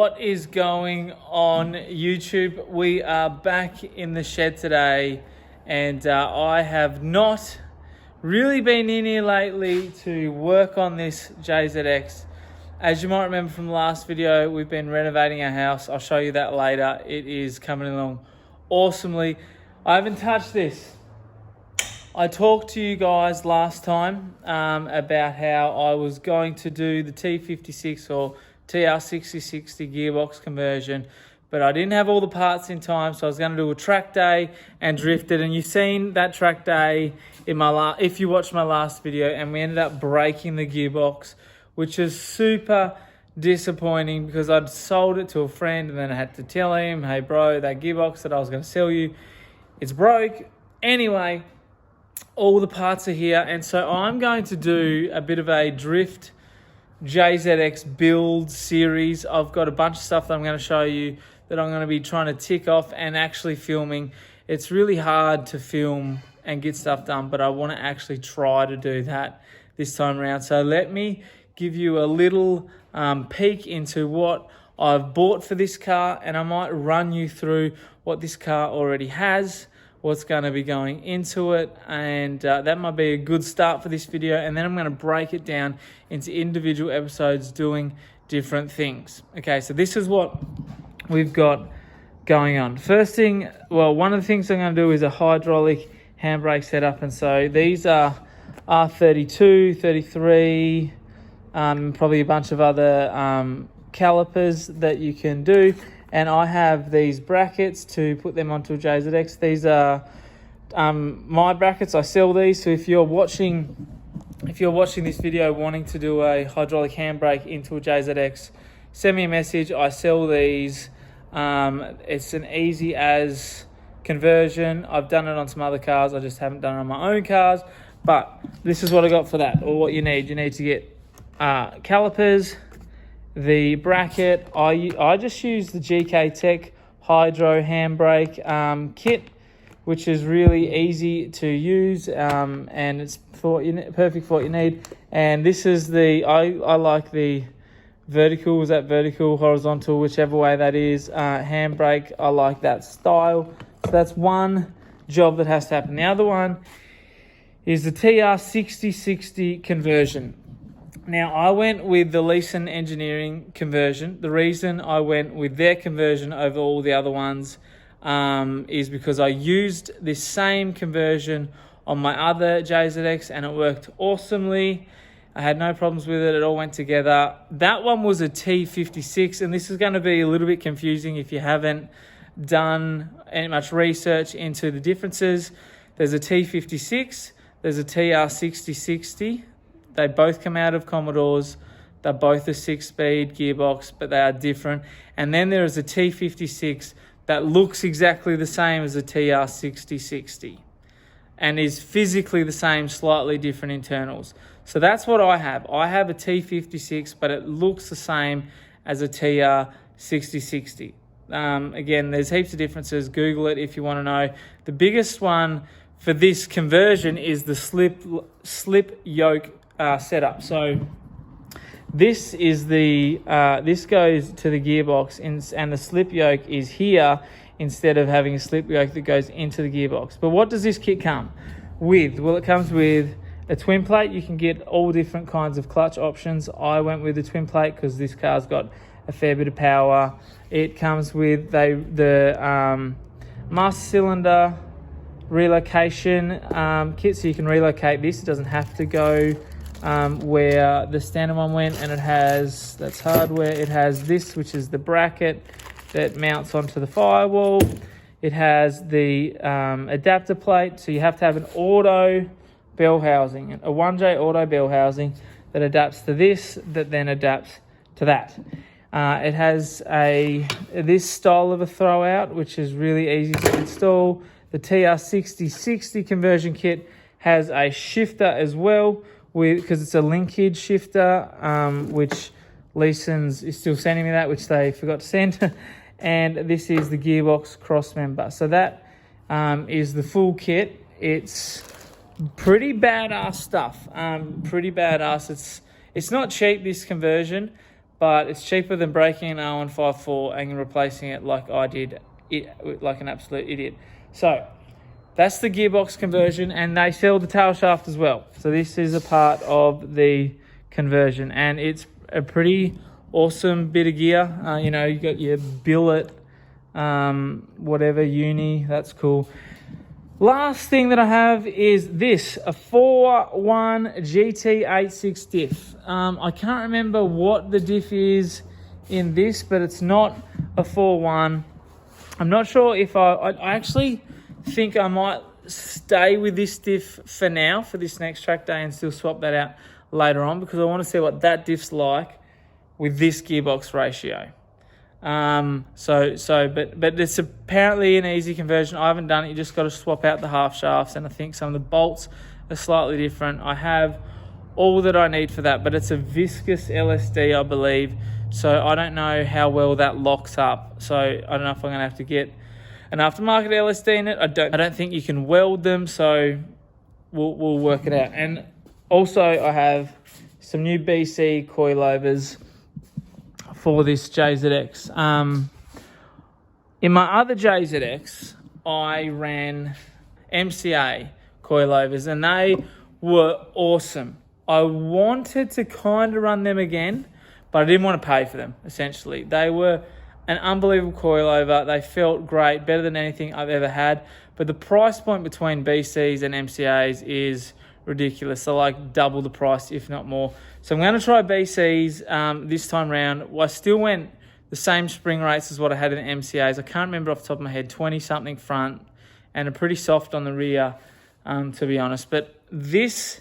What is going on YouTube? We are back in the shed today, and I have not really been in here lately to work on this JZX. As you might remember from the last video, we've been renovating our house. I'll show you that later. It is coming along awesomely. I haven't touched this. I talked to you guys last time about how I was going to do the T56 or TR6060 gearbox conversion, but I didn't have all the parts in time, so I was going to do a track day and drift it. And you've seen that track day in my if you watched my last video, and we ended up breaking the gearbox, which is super disappointing because I'd sold it to a friend and then I had to tell him, hey bro, that gearbox that I was going to sell you, it's broke. Anyway, all the parts are here, and so I'm going to do a bit of a drift JZX build series. I've got a bunch of stuff that I'm going to show you that I'm going to be trying to tick off and actually filming. It's really hard to film and get stuff done, but I want to actually try to do that this time around. So let me give you a little peek into what I've bought for this car, and I might run you through what this car already has, what's going to be going into it, and that might be a good start for this video. And then I'm going to break it down into individual episodes doing different things. Okay, so this is what we've got going on. First thing, well, one of the things I'm going to do is a hydraulic handbrake setup, and so these are R32, 33, probably a bunch of other calipers that you can do. And I have these brackets to put them onto a JZX. These are my brackets. I sell these. So if you're watching this video wanting to do a hydraulic handbrake into a JZX, send me a message. I sell these. It's an easy as conversion. I've done it on some other cars. I just haven't done it on my own cars. But this is what I got for that, or what you need. You need to get calipers, the bracket. I just use the GK Tech Hydro Handbrake kit, which is really easy to use, and it's perfect for what you need. And this is I like the vertical. Is that vertical, horizontal, whichever way that is, handbrake. I like that style. So that's one job that has to happen. The other one is the TR6060 conversion. Now, I went with the Leeson Engineering conversion. The reason I went with their conversion over all the other ones is because I used this same conversion on my other JZX and it worked awesomely. I had no problems with it. It all went together. That one was a T56, and this is going to be a little bit confusing if you haven't done any much research into the differences. There's a T56, there's a TR6060. They both come out of Commodores. They're both a 6-speed gearbox, but they are different. And then there is a T56 that looks exactly the same as a TR6060 and is physically the same, slightly different internals. So that's what I have. I have a T56, but it looks the same as a TR6060. Again, there's heaps of differences. Google it if you want to know. The biggest one for this conversion is the slip yoke setup. So this is this goes to the gearbox, and the slip yoke is here instead of having a slip yoke that goes into the gearbox. But what does this kit come with? Well, it comes with a twin plate. You can get all different kinds of clutch options. I went with the twin plate because this car's got a fair bit of power. It comes with the master cylinder relocation kit, so you can relocate this. It doesn't have to go where the standard one went, and it has, that's hardware, it has this, which is the bracket that mounts onto the firewall. It has the adapter plate, so you have to have an auto bell housing, a 1J auto bell housing that adapts to this, that then adapts to that. It has this style of a throw out, which is really easy to install. The TR6060 conversion kit has a shifter as well, because it's a linkage shifter, which Leeson's is still sending me that, which they forgot to send. And this is the gearbox cross member. So that is the full kit. It's pretty badass stuff. Pretty badass. It's not cheap, this conversion, but it's cheaper than breaking an R154 and replacing it like I did, like an absolute idiot. So that's the gearbox conversion, and they sell the tail shaft as well. So this is a part of the conversion, and it's a pretty awesome bit of gear. You know, you got your billet, whatever, uni, that's cool. Last thing that I have is this, a 4.1 GT86 diff. I can't remember what the diff is in this, but it's not a 4.1. I'm not sure if I actually think I might stay with this diff for now, for this next track day, and still swap that out later on, because I want to see what that diff's like with this gearbox ratio. But it's apparently an easy conversion. I haven't done it. You just got to swap out the half shafts, and I think some of the bolts are slightly different. I have all that I need for that, but it's a viscous LSD, I believe. So I don't know how well that locks up. So I don't know if I'm going to have to get an aftermarket LSD in it. I don't think you can weld them, so we'll work it out. And also I have some new BC coilovers for this JZX. In my other JZX, I ran MCA coilovers, and they were awesome. I wanted to kind of run them again, but I didn't want to pay for them, essentially. They were an unbelievable coilover. They felt great, better than anything I've ever had. But the price point between BCs and MCAs is ridiculous. So like double the price, if not more. So I'm going to try BCs this time round. I still went the same spring rates as what I had in the MCAs. I can't remember off the top of my head, 20-something front and a pretty soft on the rear, to be honest. But this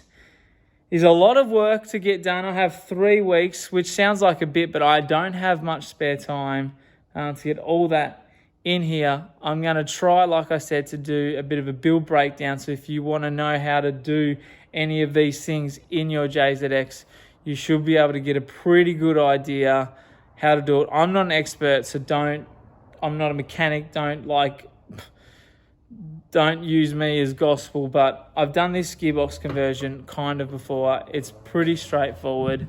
is a lot of work to get done. I have 3 weeks, which sounds like a bit, but I don't have much spare time to get all that in here. I'm going to try, like I said, to do a bit of a build breakdown. So if you want to know how to do any of these things in your JZX, you should be able to get a pretty good idea how to do it. I'm not an expert, so I'm not a mechanic. Don't use me as gospel, but I've done this gearbox conversion kind of before. It's pretty straightforward.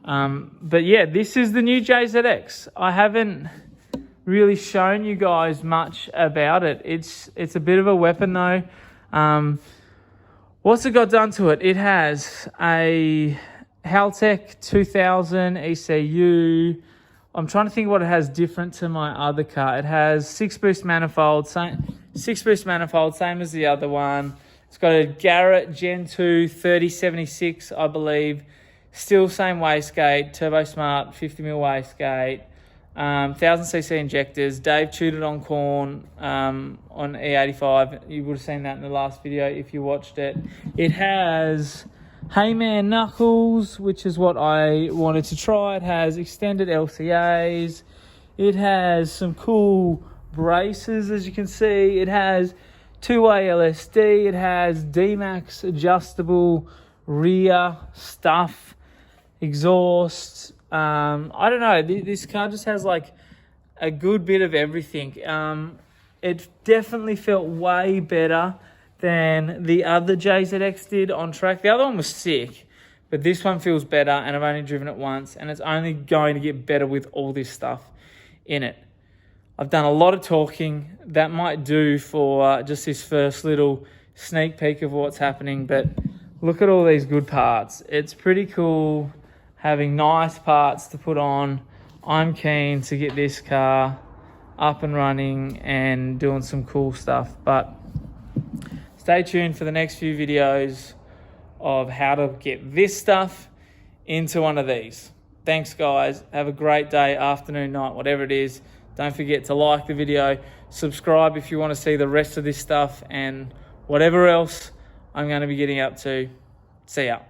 But yeah, this is the new JZX. I haven't really shown you guys much about it. It's a bit of a weapon though. What's it got done to it? It has a Haltech 2000 ECU. I'm trying to think what it has different to my other car. It has 6-boost manifold, same as the other one. It's got a Garrett Gen 2 3076, I believe. Still same wastegate, Turbo Smart 50mm wastegate. 1000cc injectors. Dave tuned it on corn on E85. You would have seen that in the last video if you watched it. It has Heyman knuckles, which is what I wanted to try. It has extended LCAs. It has some cool braces, as you can see. It has 2-way LSD. It has D-Max adjustable rear stuff, exhaust. I don't know. This car just has like a good bit of everything. It definitely felt way better than the other JZX did on track. The other one was sick, but this one feels better, and I've only driven it once, and it's only going to get better with all this stuff in it. I've done a lot of talking. That might do for just this first little sneak peek of what's happening, but look at all these good parts. It's pretty cool having nice parts to put on. I'm keen to get this car up and running and doing some cool stuff, but stay tuned for the next few videos of how to get this stuff into one of these. Thanks, guys. Have a great day, afternoon, night, whatever it is. Don't forget to like the video, subscribe if you want to see the rest of this stuff and whatever else I'm going to be getting up to. See ya.